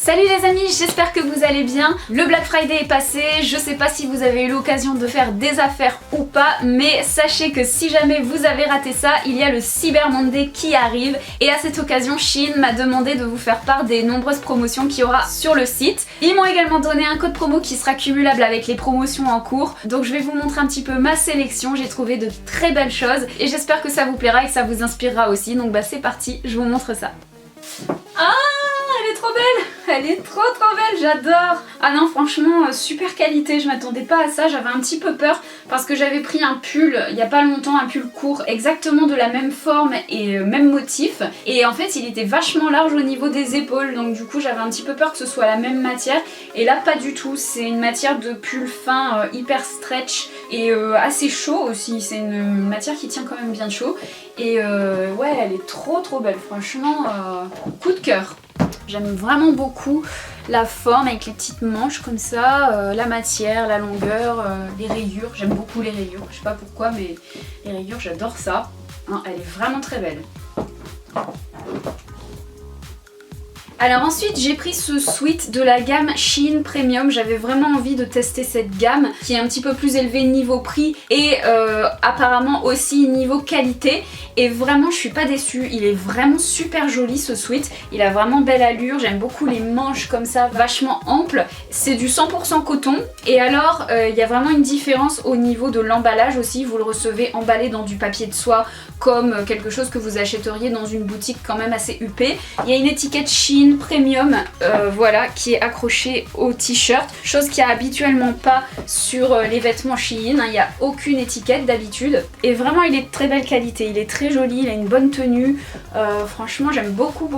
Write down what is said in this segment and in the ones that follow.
Salut les amis, j'espère que vous allez bien. Le Black Friday est passé, je sais pas si vous avez eu l'occasion de faire des affaires ou pas, mais sachez que si jamais vous avez raté ça, il y a le Cyber Monday qui arrive et à cette occasion Shein m'a demandé de vous faire part des nombreuses promotions qu'il y aura sur le site. Ils m'ont également donné un code promo qui sera cumulable avec les promotions en cours, donc je vais vous montrer un petit peu ma sélection. J'ai trouvé de très belles choses et j'espère que ça vous plaira et que ça vous inspirera aussi, donc bah c'est parti, je vous montre ça. Ah, elle est trop belle! Elle est trop belle, j'adore! Ah non, franchement, super qualité, je m'attendais pas à ça, j'avais un petit peu peur parce que j'avais pris un pull il y a pas longtemps, un pull court, exactement de la même forme et même motif. Et en fait, il était vachement large au niveau des épaules, donc du coup, j'avais un petit peu peur que ce soit la même matière. Et là, pas du tout, c'est une matière de pull fin, hyper stretch et assez chaud aussi. C'est une matière qui tient quand même bien chaud. Et ouais, elle est trop belle, franchement, coup de cœur. J'aime vraiment beaucoup la forme avec les petites manches comme ça, la matière, la longueur, les rayures. J'aime beaucoup les rayures, je sais pas pourquoi, mais les rayures, j'adore ça. Hein, elle est vraiment très belle. Alors ensuite j'ai pris ce sweat de la gamme Shein Premium, j'avais vraiment envie de tester cette gamme qui est un petit peu plus élevée niveau prix et apparemment aussi niveau qualité, et vraiment je suis pas déçue, il est vraiment super joli ce sweat, il a vraiment belle allure, j'aime beaucoup les manches comme ça vachement amples, c'est du 100% coton et alors il y a vraiment une différence au niveau de l'emballage aussi, vous le recevez emballé dans du papier de soie comme quelque chose que vous achèteriez dans une boutique quand même assez huppée. Il y a une étiquette Shein Premium voilà, qui est accrochée au t-shirt, chose qu'il n'y a habituellement pas sur les vêtements Shein, hein. Il n'y a aucune étiquette d'habitude et vraiment il est de très belle qualité, il est très joli, il a une bonne tenue, franchement j'aime beaucoup,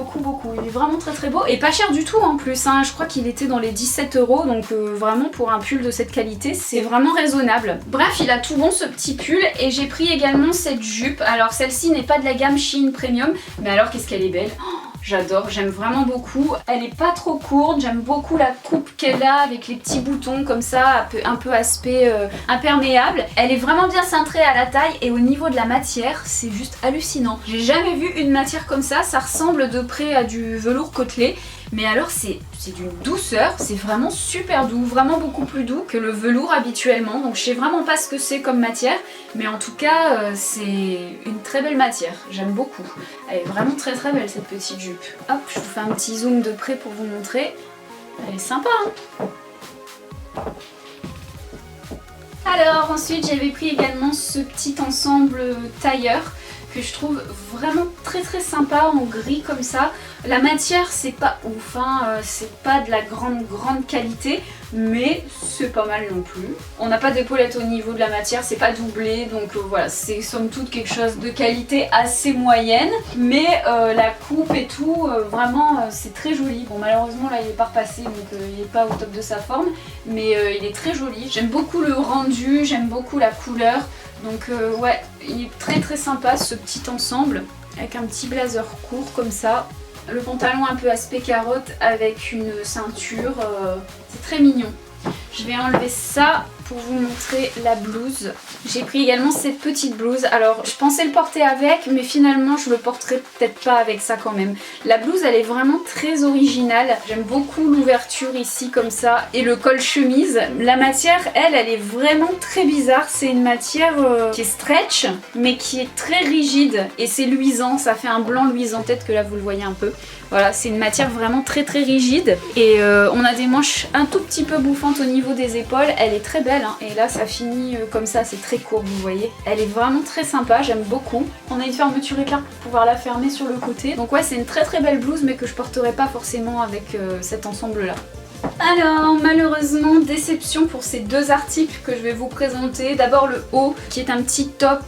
il est vraiment très beau et pas cher du tout en plus, hein. Je crois qu'il était dans les 17 €, donc vraiment pour un pull de cette qualité c'est vraiment raisonnable. Bref, il a tout bon ce petit pull et j'ai pris également cette jupe. Alors celle-ci n'est pas de la gamme Shein Premium, mais alors qu'est-ce qu'elle est belle! Oh, j'adore, j'aime vraiment beaucoup. Elle est pas trop courte, j'aime beaucoup la coupe qu'elle a avec les petits boutons comme ça, un peu aspect imperméable. Elle est vraiment bien cintrée à la taille et au niveau de la matière, c'est juste hallucinant. J'ai jamais vu une matière comme ça ressemble de près à du velours côtelé. Mais alors c'est d'une douceur, c'est vraiment super doux, vraiment beaucoup plus doux que le velours habituellement. Donc je sais vraiment pas ce que c'est comme matière, mais en tout cas c'est une très belle matière, j'aime beaucoup. Elle est vraiment très belle cette petite jupe. Hop, je vous fais un petit zoom de près pour vous montrer. Elle est sympa, hein. Alors ensuite j'avais pris également ce petit ensemble tailleur que je trouve vraiment très sympa en gris comme ça. La matière c'est pas ouf, hein, c'est pas de la grande qualité, mais c'est pas mal non plus. On n'a pas d'épaulette au niveau de la matière, c'est pas doublé, donc voilà, c'est somme toute quelque chose de qualité assez moyenne, mais la coupe et tout, vraiment c'est très joli. Bon malheureusement là il est pas repassé, donc il est pas au top de sa forme, mais il est très joli. J'aime beaucoup le rendu, j'aime beaucoup la couleur. Donc ouais, il est très sympa ce petit ensemble avec un petit blazer court comme ça. Le pantalon un peu aspect carotte avec une ceinture, c'est très mignon. Je vais enlever ça pour vous montrer la blouse. J'ai pris également cette petite blouse. Alors je pensais le porter avec, mais finalement je le porterai peut-être pas avec ça quand même. La blouse elle est vraiment très originale. J'aime beaucoup l'ouverture ici comme ça et le col chemise. La matière elle est vraiment très bizarre. C'est une matière qui est stretch mais qui est très rigide et c'est luisant. Ça fait un blanc luisant, peut-être que là vous le voyez un peu. Voilà, c'est une matière vraiment très rigide et on a des manches un tout petit peu bouffantes au niveau des épaules. Elle est très belle, hein. Et là ça finit comme ça, c'est très court, vous voyez. Elle est vraiment très sympa, j'aime beaucoup. On a une fermeture éclair pour pouvoir la fermer sur le côté. Donc ouais, c'est une très belle blouse mais que je porterai pas forcément avec cet ensemble là. Alors malheureusement déception pour ces deux articles que je vais vous présenter. D'abord le haut qui est un petit top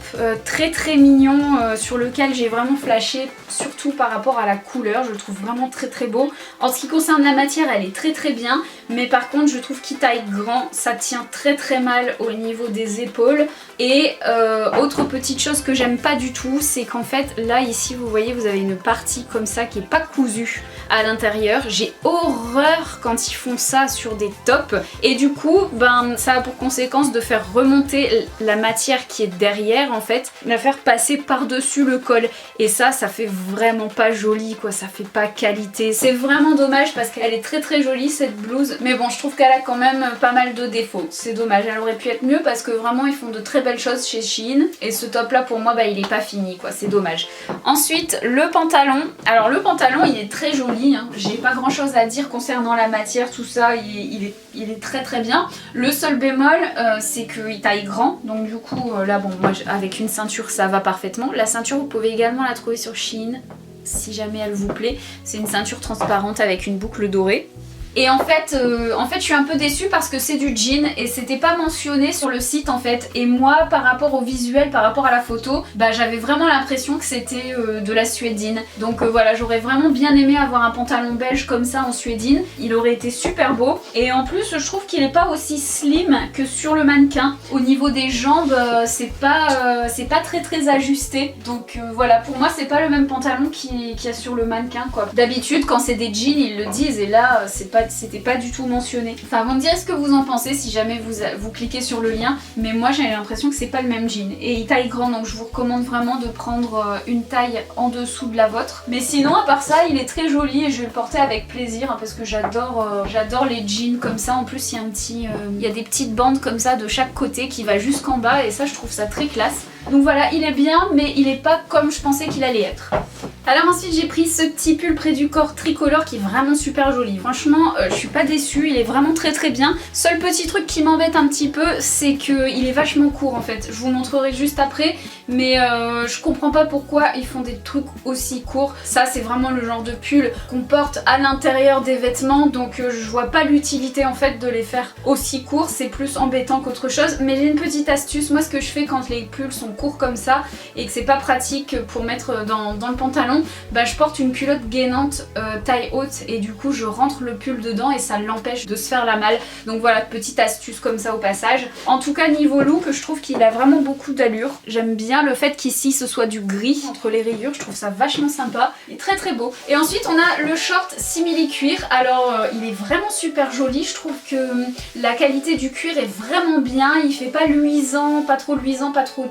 très mignon sur lequel j'ai vraiment flashé, surtout par rapport à la couleur, je le trouve vraiment très beau. En ce qui concerne la matière elle est très bien, mais par contre je trouve qu'il taille grand, ça tient très mal au niveau des épaules. Et autre petite chose que j'aime pas du tout, c'est qu'en fait là ici vous voyez vous avez une partie comme ça qui est pas cousue à l'intérieur. J'ai horreur quand ils font ça sur des tops et du coup ben ça a pour conséquence de faire remonter la matière qui est derrière en fait, la faire passer par dessus le col et ça fait vraiment pas jolie quoi, ça fait pas qualité. C'est vraiment dommage parce qu'elle est très très jolie cette blouse, mais bon je trouve qu'elle a quand même pas mal de défauts. C'est dommage, elle aurait pu être mieux parce que vraiment ils font de très belles choses chez Shein et ce top là pour moi bah il est pas fini quoi, c'est dommage. Ensuite le pantalon, alors le pantalon il est très joli, hein. J'ai pas grand chose à dire concernant la matière, tout ça il est très très bien. Le seul bémol c'est qu'il taille grand, donc du coup là bon moi avec une ceinture ça va parfaitement. La ceinture vous pouvez également la trouver sur Shein si jamais elle vous plaît, c'est une ceinture transparente avec une boucle dorée. Et en fait je suis un peu déçue parce que c'est du jean et c'était pas mentionné sur le site en fait. Et moi par rapport au visuel, par rapport à la photo, bah j'avais vraiment l'impression que c'était de la suédine. Donc voilà, j'aurais vraiment bien aimé avoir un pantalon beige comme ça en suédine. Il aurait été super beau. Et en plus je trouve qu'il est pas aussi slim que sur le mannequin. Au niveau des jambes c'est pas très ajusté. Donc voilà, pour moi c'est pas le même pantalon qu'il y a sur le mannequin quoi. D'habitude quand c'est des jeans ils le disent et là c'était pas du tout mentionné. Enfin vous me direz ce que vous en pensez si jamais vous cliquez sur le lien, mais moi j'ai l'impression que c'est pas le même jean. Et il taille grand donc je vous recommande vraiment de prendre une taille en dessous de la vôtre. Mais sinon à part ça il est très joli et je vais le porter avec plaisir hein, parce que j'adore les jeans comme ça. En plus il y a des petites bandes comme ça de chaque côté qui va jusqu'en bas et ça je trouve ça très classe. Donc voilà, il est bien mais il est pas comme je pensais qu'il allait être. Alors ensuite j'ai pris ce petit pull près du corps tricolore qui est vraiment super joli. Franchement je suis pas déçue, il est vraiment très très bien. Seul petit truc qui m'embête un petit peu c'est qu'il est vachement court en fait. Je vous montrerai juste après mais je comprends pas pourquoi ils font des trucs aussi courts. Ça c'est vraiment le genre de pull qu'on porte à l'intérieur des vêtements donc je vois pas l'utilité en fait de les faire aussi courts. C'est plus embêtant qu'autre chose. Mais j'ai une petite astuce, moi ce que je fais quand les pulls sont courts comme ça et que c'est pas pratique pour mettre dans le pantalon, bah je porte une culotte gainante taille haute et du coup je rentre le pull dedans et ça l'empêche de se faire la malle. Donc voilà, petite astuce comme ça au passage. En tout cas niveau look je trouve qu'il a vraiment beaucoup d'allure. J'aime bien le fait qu'ici ce soit du gris entre les rayures, je trouve ça vachement sympa et très très beau. Et ensuite on a le short simili cuir. Alors il est vraiment super joli, je trouve que la qualité du cuir est vraiment bien, il fait pas luisant, pas trop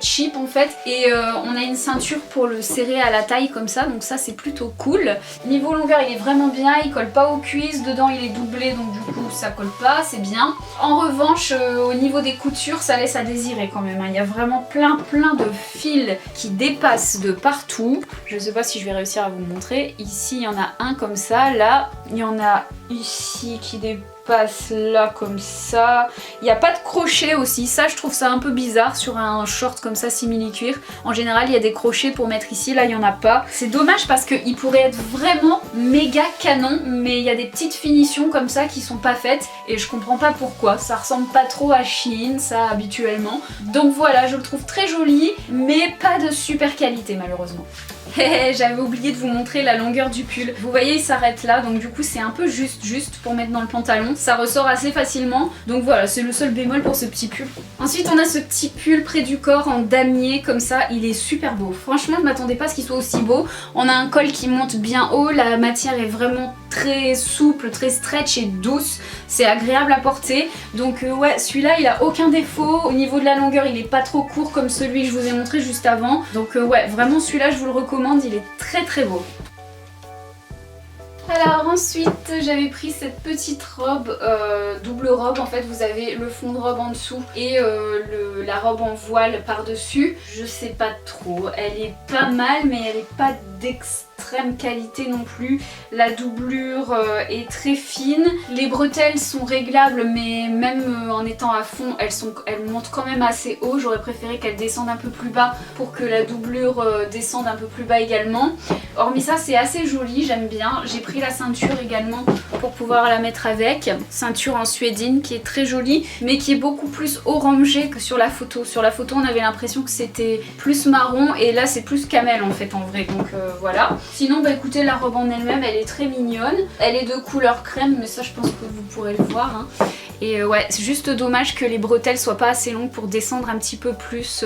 cheap en fait. Et on a une ceinture pour le serrer à la taille comme ça, donc ça c'est plutôt cool. Niveau longueur il est vraiment bien, il colle pas aux cuisses, dedans il est doublé donc du coup ça colle pas, c'est bien. En revanche au niveau des coutures ça laisse à désirer quand même hein. Il y a vraiment plein de fils qui dépassent de partout. Je sais pas si je vais réussir à vous montrer. Ici il y en a un comme ça, là il y en a ici qui dépasse là comme ça. Il n'y a pas de crochet aussi, ça je trouve ça un peu bizarre sur un short comme ça simili cuir. En général il y a des crochets pour mettre ici, là il n'y en a pas. C'est dommage parce qu'il pourrait être vraiment méga canon mais il y a des petites finitions comme ça qui sont pas faites et je comprends pas pourquoi. Ça ressemble pas trop à Shein ça habituellement. Donc voilà, je le trouve très joli mais pas de super qualité malheureusement. J'avais oublié de vous montrer la longueur du pull. Vous voyez il s'arrête là donc du coup c'est un peu juste pour mettre dans le pantalon. Ça ressort assez facilement donc voilà, c'est le seul bémol pour ce petit pull. Ensuite on a ce petit pull près du corps en damier comme ça, il est super beau. Franchement je m'attendais pas à ce qu'il soit aussi beau. On a un col qui monte bien haut, la matière est vraiment très souple, très stretch et douce. C'est agréable à porter. Donc ouais, celui-là il a aucun défaut. Au niveau de la longueur il est pas trop court comme celui que je vous ai montré juste avant. Donc ouais, vraiment celui-là je vous le recommande, il est très très beau. Alors ensuite j'avais pris cette petite robe, double robe en fait, vous avez le fond de robe en dessous et la robe en voile par dessus. Je sais pas trop, elle est pas mal mais elle est pas d'extrême qualité non plus. La doublure est très fine, les bretelles sont réglables mais même en étant à fond elles montent quand même assez haut. J'aurais préféré qu'elles descendent un peu plus bas pour que la doublure descende un peu plus bas également. Hormis ça c'est assez joli, j'aime bien. J'ai pris la ceinture également pour pouvoir la mettre avec. Ceinture en suédine qui est très jolie mais qui est beaucoup plus orangée que sur la photo. Sur la photo on avait l'impression que c'était plus marron et là c'est plus camel en fait en vrai donc voilà. Sinon bah écoutez la robe en elle-même elle est très mignonne. Elle est de couleur crème mais ça je pense que vous pourrez le voir hein. Et ouais, c'est juste dommage que les bretelles soient pas assez longues pour descendre un petit peu plus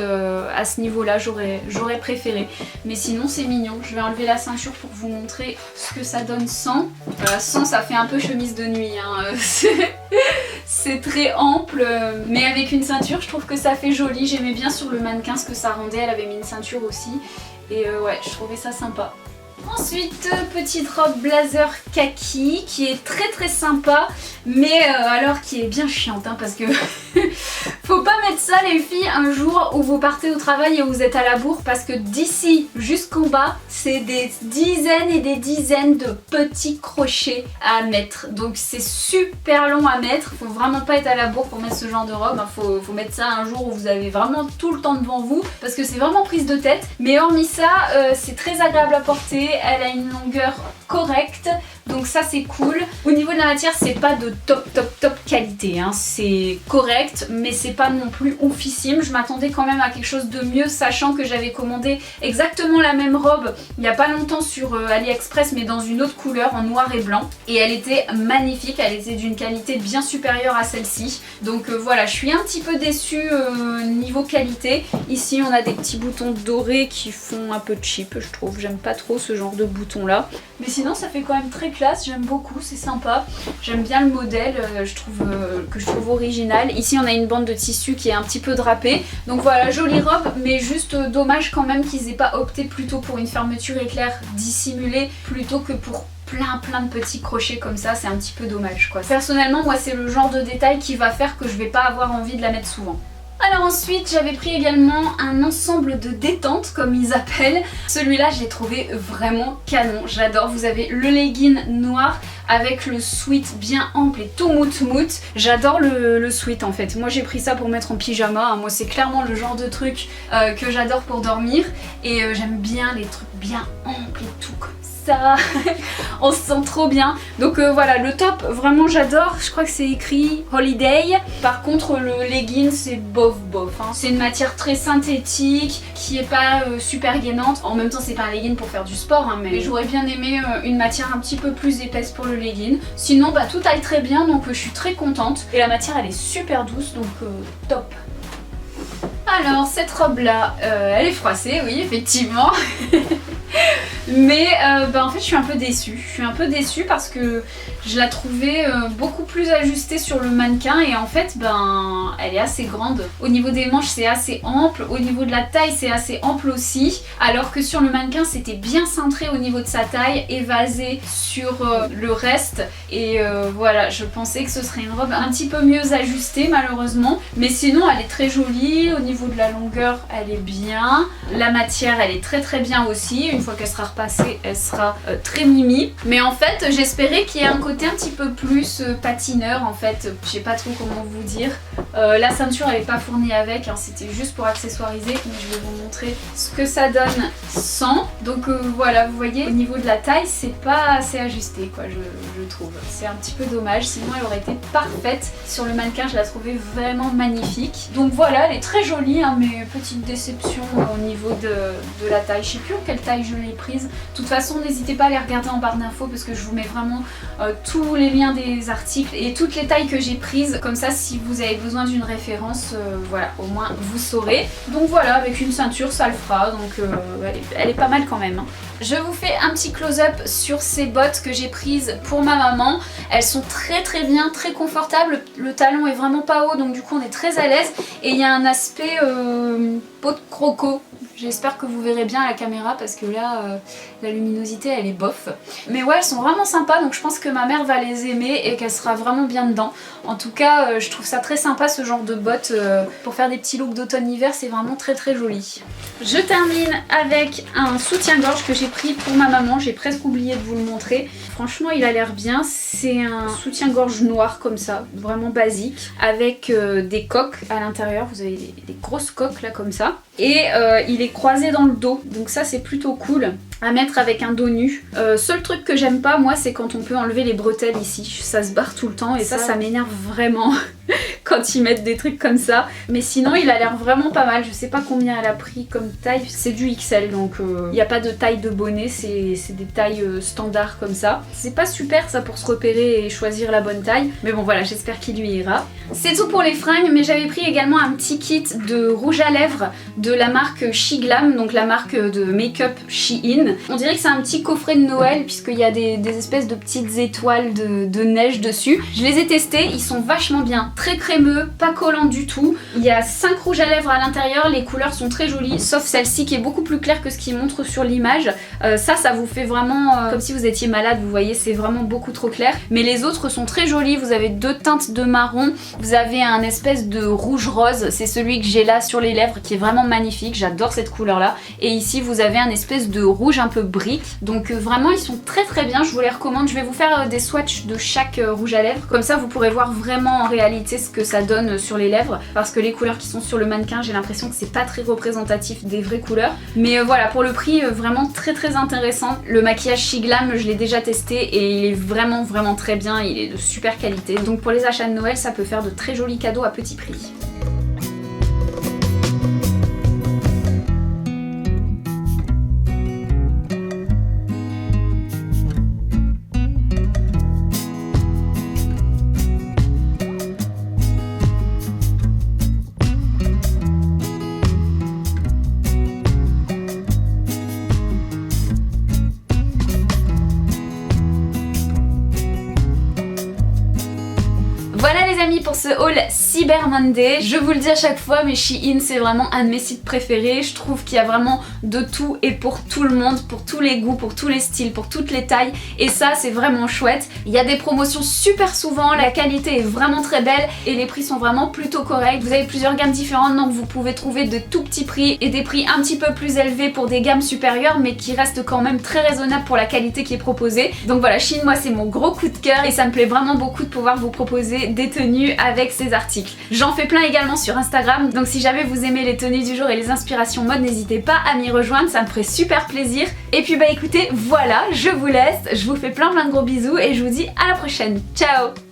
à ce niveau-là, j'aurais préféré. Mais sinon c'est mignon. Je vais enlever la ceinture pour vous montrer ce que ça donne sans. Voilà, sans ça fait un peu chemise de nuit. Hein. C'est très ample, mais avec une ceinture je trouve que ça fait joli. J'aimais bien sur le mannequin ce que ça rendait, elle avait mis une ceinture aussi. Et ouais, je trouvais ça sympa. Ensuite, petite robe blazer kaki qui est très très sympa, mais alors qui est bien chiante hein, parce que faut pas mettre ça les filles un jour où vous partez au travail et vous êtes à la bourre, parce que d'ici jusqu'en bas c'est des dizaines et des dizaines de petits crochets à mettre, donc c'est super long à mettre. Faut vraiment pas être à la bourre pour mettre ce genre de robe, hein. Faut mettre ça un jour où vous avez vraiment tout le temps devant vous, parce que c'est vraiment prise de tête. Mais hormis ça, c'est très agréable à porter, elle a une longueur correcte, donc ça c'est cool. Au niveau de la matière, c'est pas de top qualité, hein. C'est correct, mais c'est pas non plus oufissime. Je m'attendais quand même à quelque chose de mieux, sachant que j'avais commandé exactement la même robe il y a pas longtemps sur AliExpress, mais dans une autre couleur, en noir et blanc, et elle était magnifique, elle était d'une qualité bien supérieure à celle-ci. Donc voilà, je suis un petit peu déçue niveau qualité. Ici on a des petits boutons dorés qui font un peu cheap, je trouve. J'aime pas trop ce genre de boutons là, mais sinon ça fait quand même très classe, j'aime beaucoup, c'est sympa. J'aime bien le modèle, je trouve original. Ici on a une bande de tissu qui est un petit peu drapée, donc voilà, jolie robe, mais juste dommage quand même qu'ils aient pas opté plutôt pour une fermeture éclair dissimulée plutôt que pour plein de petits crochets comme ça. C'est un petit peu dommage quoi. Personnellement moi c'est le genre de détail qui va faire que je vais pas avoir envie de la mettre souvent. Alors ensuite j'avais pris également un ensemble de détente comme ils appellent. Celui-là je l'ai trouvé vraiment canon, j'adore. Vous avez le legging noir avec le sweat bien ample et tout mout. J'adore le sweat en fait. Moi j'ai pris ça pour mettre en pyjama, hein. Moi c'est clairement le genre de truc que j'adore pour dormir, et j'aime bien les trucs bien amples et tout comme ça. On se sent trop bien. Donc voilà, le top vraiment j'adore. Je crois que c'est écrit Holiday. Par contre le legging c'est bof hein. C'est une matière très synthétique qui est pas super gainante. En même temps c'est pas un legging pour faire du sport hein, mais j'aurais bien aimé une matière un petit peu plus épaisse pour le legging. Sinon bah tout aille très bien, donc je suis très contente. Et la matière elle est super douce, donc top. Alors cette robe là, elle est froissée, oui effectivement. Mais en fait je suis un peu déçue. Je suis un peu déçue parce que je la trouvais beaucoup plus ajustée sur le mannequin, et en fait elle est assez grande. Au niveau des manches c'est assez ample, au niveau de la taille c'est assez ample aussi, alors que sur le mannequin c'était bien cintré au niveau de sa taille, évasé sur le reste, et voilà, je pensais que ce serait une robe un petit peu mieux ajustée malheureusement, mais sinon elle est très jolie. Au niveau de la longueur elle est bien, la matière elle est très bien aussi. Une fois qu'elle sera repassée elle sera très mimi, mais en fait j'espérais qu'il y ait un côté un petit peu plus patineur en fait, je sais pas trop comment vous dire. La ceinture elle est pas fournie avec, hein, c'était juste pour accessoiriser, mais je vais vous montrer ce que ça donne sans. Donc voilà, vous voyez au niveau de la taille c'est pas assez ajusté quoi, je trouve. C'est un petit peu dommage, sinon elle aurait été parfaite. Sur le mannequin je la trouvais vraiment magnifique. Donc voilà, elle est très jolie hein, mais petite déception au niveau de la taille. Je sais plus en quelle taille je l'ai prise. De toute façon n'hésitez pas à les regarder en barre d'infos parce que je vous mets vraiment tous les liens des articles et toutes les tailles que j'ai prises, comme ça si vous avez besoin d'une référence, voilà, au moins vous saurez. Donc voilà, avec une ceinture ça le fera, donc elle est pas mal quand même hein. Je vous fais un petit close-up sur ces bottes que j'ai prises pour ma maman. Elles sont très bien, très confortables. Le talon est vraiment pas haut, donc du coup on est très à l'aise. Et il y a un aspect peau de croco. J'espère que vous verrez bien à la caméra parce que là la luminosité elle est bof. Mais ouais, elles sont vraiment sympas, donc je pense que ma mère va les aimer et qu'elle sera vraiment bien dedans. En tout cas je trouve ça très sympa ce genre de bottes pour faire des petits looks d'automne-hiver, c'est vraiment très joli. Je termine avec un soutien-gorge que j'ai pris pour ma maman, j'ai presque oublié de vous le montrer. Franchement il a l'air bien, c'est un soutien-gorge noir comme ça, vraiment basique, avec des coques à l'intérieur, vous avez des grosses coques là comme ça. Et il est croisé dans le dos, donc ça c'est plutôt cool à mettre avec un dos nu. Seul truc que j'aime pas moi c'est quand on peut enlever les bretelles ici, ça se barre tout le temps et ça m'énerve vraiment quand ils mettent des trucs comme ça. Mais sinon il a l'air vraiment pas mal, je sais pas combien elle a pris comme taille, c'est du XL donc il n'y a pas de taille de bonnet, c'est des tailles standards comme ça. C'est pas super ça pour se repérer et choisir la bonne taille, mais bon voilà, j'espère qu'il lui ira. C'est tout pour les fringues, mais j'avais pris également un petit kit de rouge à lèvres de la marque She Glam, donc la marque de make-up Shein. On dirait que c'est un petit coffret de Noël puisqu'il y a des espèces de petites étoiles de neige dessus. Je les ai testés, ils sont vachement bien, très crémeux, pas collant du tout. Il y a 5 rouges à lèvres à l'intérieur, les couleurs sont très jolies, sauf celle-ci qui est beaucoup plus claire que ce qu'il montre sur l'image. Ça vous fait vraiment comme si vous étiez malade, vous voyez, c'est vraiment beaucoup trop clair. Mais les autres sont très jolis, vous avez 2 teintes de marron, vous avez un espèce de rouge rose, c'est celui que j'ai là sur les lèvres qui est vraiment magnifique, j'adore cette couleur là. Et ici vous avez un espèce de rouge un peu brique, donc vraiment ils sont très très bien, je vous les recommande. Je vais vous faire des swatchs de chaque rouge à lèvres, comme ça vous pourrez voir vraiment en réalité ce que ça donne sur les lèvres, parce que les couleurs qui sont sur le mannequin, j'ai l'impression que c'est pas très représentatif des vraies couleurs. Mais voilà, pour le prix, vraiment très très intéressant. Le maquillage Shiglam, je l'ai déjà testé et il est vraiment très bien, il est de super qualité. Donc pour les achats de Noël, ça peut faire de très jolis cadeaux à petit prix. Voilà les amis pour ce haul Cyber Monday. Je vous le dis à chaque fois, mais Shein c'est vraiment un de mes sites préférés. Je trouve qu'il y a vraiment de tout et pour tout le monde, pour tous les goûts, pour tous les styles, pour toutes les tailles. Et ça c'est vraiment chouette. Il y a des promotions super souvent, la qualité est vraiment très belle et les prix sont vraiment plutôt corrects. Vous avez plusieurs gammes différentes, donc vous pouvez trouver de tout petits prix et des prix un petit peu plus élevés pour des gammes supérieures, mais qui restent quand même très raisonnables pour la qualité qui est proposée. Donc voilà, Shein, moi c'est mon gros coup de cœur et ça me plaît vraiment beaucoup de pouvoir vous proposer des tenues avec ces articles. J'en fais plein également sur Instagram, donc si jamais vous aimez les tenues du jour et les inspirations mode, n'hésitez pas à m'y rejoindre, ça me ferait super plaisir. Et puis bah écoutez, voilà, je vous laisse, je vous fais plein de gros bisous et je vous dis à la prochaine. Ciao!